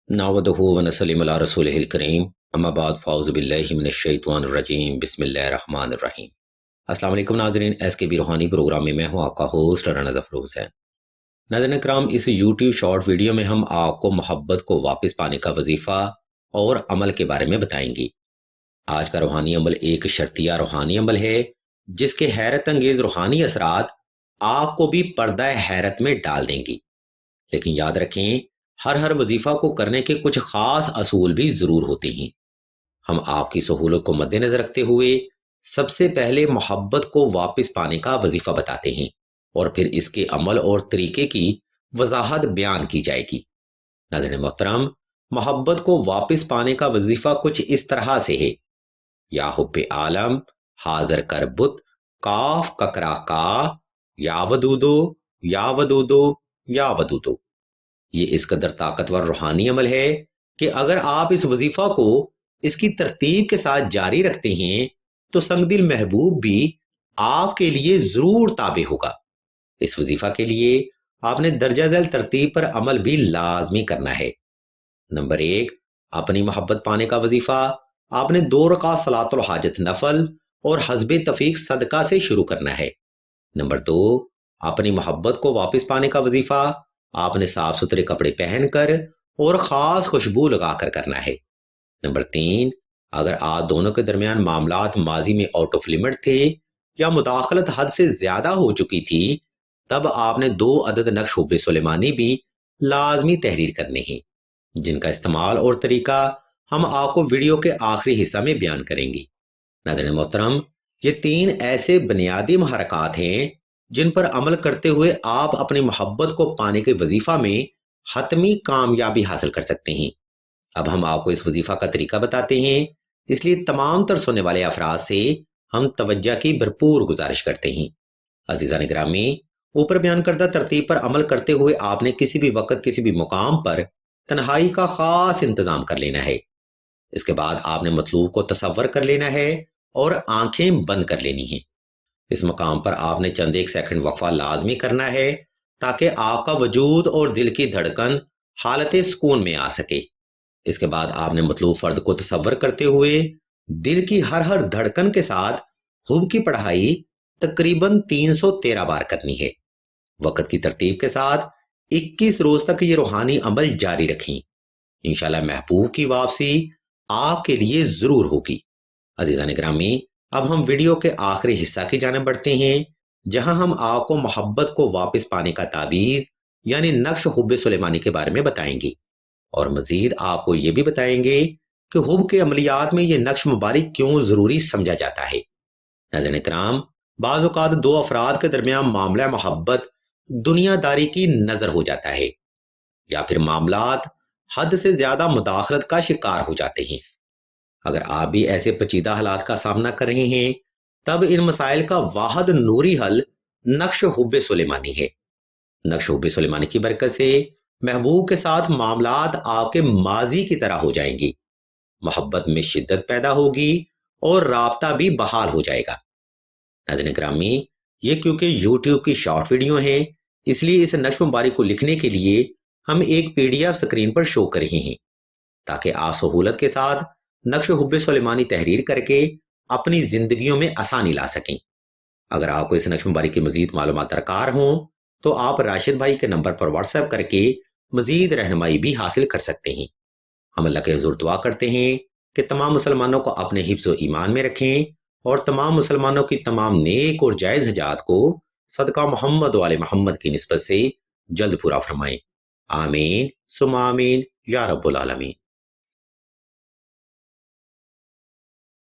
नहमदुहु व नसल्लिमु अला रसूलिहिल करीम अम्मा बाद फ़ाउज़ु बिल्लाहि मिनश शैतानिर रजीम बिस्मिल्लाहिर रहमानिर रहीम। अस्सलाम वालेकुम नाज़रीन, एसकेबी रूहानी प्रोग्राम में मैं हूं आपका होस्ट राना ज़फ़र हुसैन। नाज़रीन किराम, इस यूट्यूब शॉर्ट वीडियो में हम आपको मोहब्बत को वापस पाने का वजीफ़ा और अमल के बारे में बताएंगे। आज का रूहानी अमल एक शर्तिया रूहानी अमल है जिसके हैरत अंगेज रूहानी असरात आपको भी पर्दा हैरत में डाल देंगी। लेकिन याद रखें, हर वजीफा को करने के कुछ खास असूल भी जरूर होते हैं। हम आपकी सहूलत को मद्देनजर रखते हुए सबसे पहले मोहब्बत को वापस पाने का वजीफा बताते हैं और फिर इसके अमल और तरीके की वजाहत बयान की जाएगी। नाज़रीन मोहतरम, मोहब्बत को वापस पाने का वजीफा कुछ इस तरह से है। या हुब्बे आलम हाजर कर बुत काफ ककरा का या वदूदो या वदूदो या वदूदो। ये इस कदर ताकतवर रूहानी अमल है कि अगर आप इस वजीफा को इसकी तरतीब के साथ जारी रखते हैं तो संगदिल महबूब भी आपके लिए जरूर ताबे होगा। इस वजीफा के लिए आपने दर्जा झैल तरतीब पर अमल भी लाजमी करना है। नंबर 1, अपनी मोहब्बत पाने का वजीफा आपने 2 रकात सलातुल हाजत नफल और हस्बे तफीक सदका से शुरू करना है। नंबर 2, अपनी मोहब्बत को वापस पाने का वजीफा आपने साफ सुथरे कपड़े पहनकर और खास खुशबू लगाकर करना है। नंबर 3, अगर आप दोनों के दरमियान मामलात माजी में आउट ऑफ लिमिट थे या मुदाखलत हद से ज्यादा हो चुकी थी, तब आपने 2 अदद नक्श हुब्बे सुलेमानी भी लाजमी तहरीर करने हैं, जिनका इस्तेमाल और तरीका हम आपको वीडियो के आखिरी हिस्सा में बयान करेंगे। नाज़रीन मोहतरम, ये 3 ऐसे बुनियादी महरकात हैं जिन पर अमल करते हुए आप अपनी मोहब्बत को पाने के वजीफा में हतमी कामयाबी हासिल कर सकते हैं। अब हम आपको इस वजीफा का तरीका बताते हैं, इसलिए तमाम तर सुनने वाले अफराद से हम तवज्जो की भरपूर गुजारिश करते हैं। अजीज़ान गिरामी, ऊपर बयान करदा तरतीब पर अमल करते हुए आपने किसी भी वक्त किसी भी मुकाम पर तन्हाई का खास इंतजाम कर लेना है। इसके बाद आपने मतलूब को तसव्वुर कर लेना है और आंखें बंद कर लेनी है। इस मकाम पर आपने चंद एक सेकंड वक्फा लाजमी करना है ताकि आपका वजूद और दिल की धड़कन हालत सुकून में आ सके। इसके बाद आपने मतलूब फर्द को तसव्वुर करते हुए दिल की हर धड़कन के साथ हुब की पढ़ाई तकरीबन 313 बार करनी है। वक्त की तरतीब के साथ 21 रोज तक ये रूहानी अमल जारी रखें। इंशाल्लाह महबूब की वापसी आपके लिए जरूर होगी। अजीज़ान गिरामी, अब हम वीडियो के आखिरी हिस्सा की जाने बढ़ते हैं, जहां हम आपको मोहब्बत को वापस पाने का तावीज़ यानी नक्श हुब्बे सुलेमानी के बारे में बताएंगे और मजीद आपको ये भी बताएंगे कि हुब के अमलियात में ये नक्श मुबारक क्यों जरूरी समझा जाता है। नाज़रीन किराम, बाज़ औक़ात 2 अफराद के दरमियान मामला मोहब्बत दुनियादारी की नजर हो जाता है या फिर मामलात हद से ज्यादा मुदाखलत का शिकार हो जाते हैं। अगर आप भी ऐसे पेचीदा हालात का सामना कर रहे हैं, तब इन मसाइल का वाहिद नूरी हल नक्श हुब्बे सुलेमानी है। नक्श हुब्बे सुलेमानी की बरकत से महबूब के साथ मामलात आपके माजी की तरह हो जाएंगी, मोहब्बत में शिद्दत पैदा होगी और राब्ता भी बहाल हो जाएगा। नाज़रीन किरामी, ये क्योंकि यूट्यूब की शॉर्ट वीडियो है, इसलिए इस नक्श मुबारक को लिखने के लिए हम एक PDF स्क्रीन पर शो कर रहे हैं ताकि आप सहूलत के साथ नक्श हुब्बे सुलेमानी तहरीर करके अपनी जिंदगियों में आसानी ला सकें। अगर आपको इस नक्श मुबारक की मजीद मालूमात दरकार हो तो आप राशिद भाई के नंबर पर व्हाट्सएप करके मजीद रहनुमाई भी हासिल कर सकते हैं। हम अल्लाह के हुजूर दुआ करते हैं कि तमाम मुसलमानों को अपने हिफ्ज़ व ईमान में रखें और तमाम मुसलमानों की तमाम नेक और जायज़ हजात को सदका मोहम्मद वाले मोहम्मद की निस्बत से जल्द पूरा फरमाएं। आमीन सुम्मा आमीन या रब्बुल आलमीन।